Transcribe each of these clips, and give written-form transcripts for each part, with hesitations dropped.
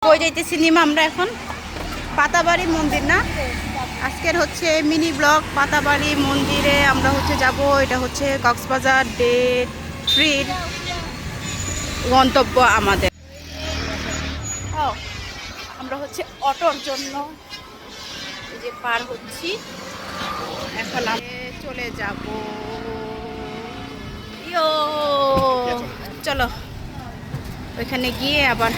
কই যাইতেছি নিমা আমরা এখন পাতাবাড়ি মন্দির না আজকের হচ্ছে মিনি ব্লগ পাতাবাড়ি মন্দিরে আমরা হচ্ছে যাব। এটা হচ্ছে কক্সবাজার ডে 3 গন্তব্য আমাদের। আমরা হচ্ছে অটোর জন্য এই যে পার হচ্ছি, এখন আমি চলে যাব। ইয়ো চলো ওইখানে গিয়ে আবার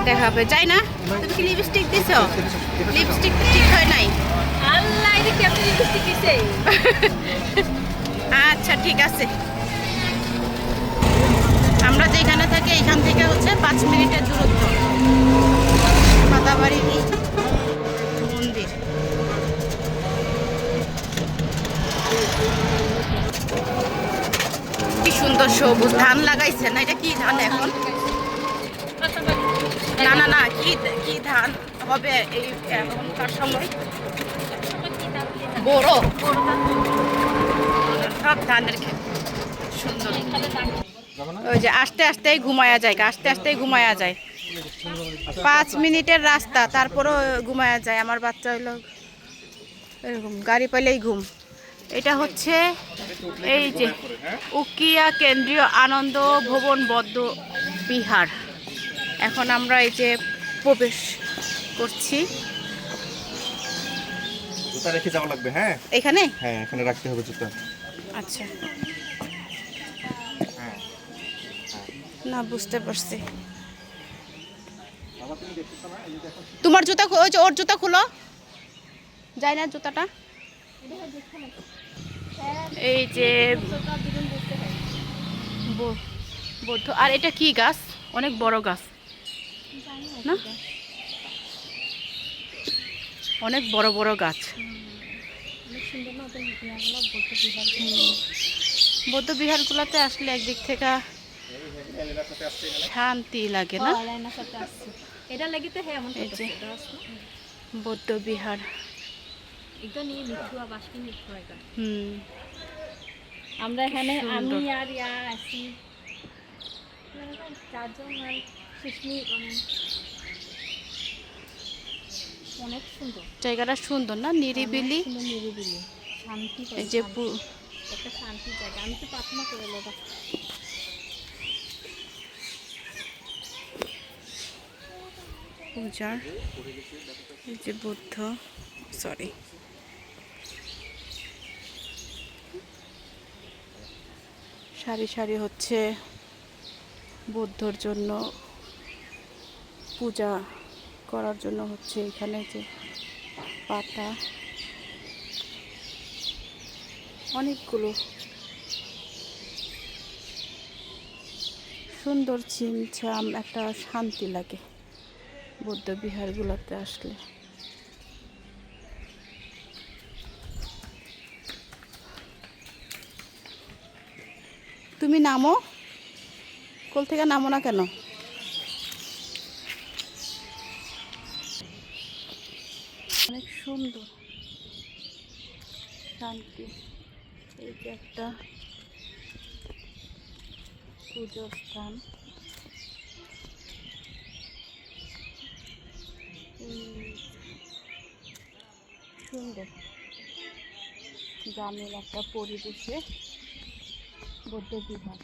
দেখা হবে। যাই না? তুমি কি লিপস্টিক দিছো? লিপস্টিক ঠিক হয় নাই। আল্লাহ এটা কি আপনি লিপস্টিক দিছে? আচ্ছা ঠিক আছে। আমরা যেখানে থাকি এখান থেকে হচ্ছে 5 মিনিটের দূরত্ব পাতাবাড়ি মন্দির। কি সুন্দর সবুজ ধান লাগাইছে না? এটা কি ধান এখন? না না না, কি কি ধান হবে এই এখনকার সময়? বড় সব ধানের ক্ষেত সুন্দর। ওই যে আস্তে আস্তেই ঘুমায়া যায়, আস্তে আস্তেই ঘুমায়া যায়। 5 মিনিটের রাস্তা তারপরও ঘুমায়া যায়। আমার বাচ্চা হইলো এরকম, গাড়ি পাইলেই ঘুম। এটা হচ্ছে এই যে উকিয়া কেন্দ্রীয় আনন্দ ভবন বৌদ্ধ বিহার। এখন আমরা এই যে প্রবেশ করছি। জুতা রেখে যাওয়া লাগবে। হ্যাঁ এখানে হ্যাঁ এখানে রাখতে হবে জুতা। আচ্ছা না বুঝতে পারছি। তোমার জুতা ওই যে ওর জুতা খুলো, যায় না জুতাটা। এই যে বৌদ্ধ। আর এটা কি গাছ? অনেক বড় গাছ না? অনেক বড় বড় গাছ। বৌদ্ধ বিহারগুলোতে আসলে একদিক থেকে শান্তি লাগে না? এটা লাগি তো হ্যাঁ এমন এই যে বৌদ্ধ বিহার। এটা নিয়ে মিঠুয়া বাসকি মিঠুয়া এটা। আমরা কি এখানে আমি সুন্দর। আর ইয়া আছি চারজন আর সুস্মি অনেক সুন্দর জায়গাটা সুন্দর না? নিরিবিলি নিরিবিলি শান্তি এই যে একটা শান্তি জায়গা। আমি তো প্রার্থনা করে লোক পূজার এই যে বুদ্ধ, সরি সারি সারি হচ্ছে বুদ্ধর জন্য পূজা করার জন্য হচ্ছে এখানে যে পাতা অনেকগুলো সুন্দর ছিমছাম, একটা শান্তি লাগে বৌদ্ধ বিহারগুলোতে আসলে। তুমি নামো, কোল থেকে নামো না কেন? অনেক সুন্দর শান্তি। এই যে একটা পুজোর স্থান। সুন্দর গ্রামের একটা পরিবেশে বৌদ্ধ বিহার।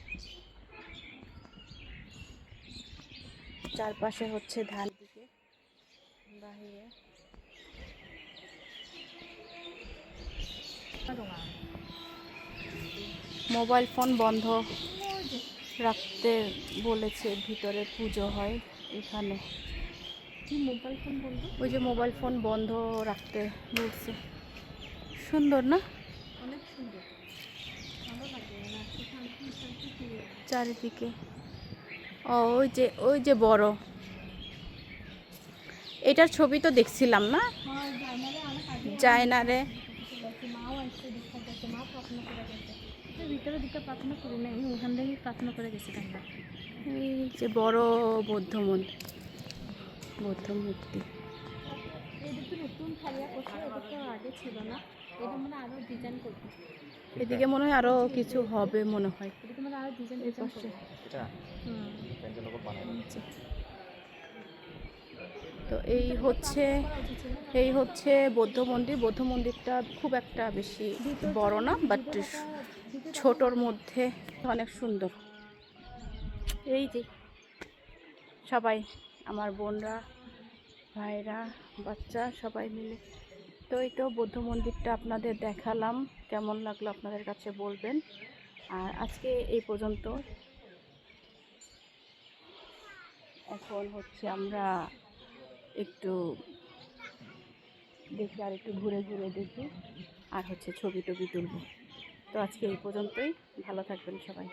চারপাশে হচ্ছে ধান দিকে বাহিরে। মোবাইল ফোন বন্ধ রাখতে বলেছে, ভিতরে পুজো হয় এখানে। কি মোবাইল ফোন বলবো? ওই যে মোবাইল ফোন বন্ধ রাখতে বলছে। সুন্দর না? অনেক সুন্দর, ভালো লাগে না? শান্তি শান্তি ফিরে চারিদিকে। ওই যে বড় এটার ছবি তো দেখছিলাম না? হয় জানালে অনেক আগে যায় না রে। মাও আসছে দেখা যাচ্ছে, মা প্রার্থনা করে গেছে। ভিতরে দিকে প্রার্থনা করি না, আমি ওখান থেকে প্রার্থনা করে গেছি আমরা। এই যে বড় বৌদ্ধ মন্দির, বৌদ্ধ মূর্তি। এটা তো নতুন খালিয়া করছে, এটা তো আগে ছিল না। এটা মানে আরো ডিজাইন করবে। এদিকে মনে হয় আরো কিছু হবে মনে হয়। এটা মানে আরো ডিজাইন এই পাশে এটা প্যান্ডেল লোক বানায়। তো এই হচ্ছে বৌদ্ধ মন্দির। বৌদ্ধ মন্দিরটা খুব একটা বেশি বড় না, বাট ছোটর মধ্যে অনেক সুন্দর। এই যে সবাই আমার বোনরা, ভাইরা, বাচ্চা সবাই মিলে। তো এই তো বৌদ্ধ মন্দিরটা আপনাদের দেখালাম, কেমন লাগলো আপনাদের কাছে বলবেন। আর আজকে এই পর্যন্ত। এখন হচ্ছে আমরা একটু দেখি, আর একটু ঘুরে ঘুরে দেখি, আর হচ্ছে ছবি টবি তুলব। তো আজকে এই পর্যন্তই, ভালো থাকবেন সবাই।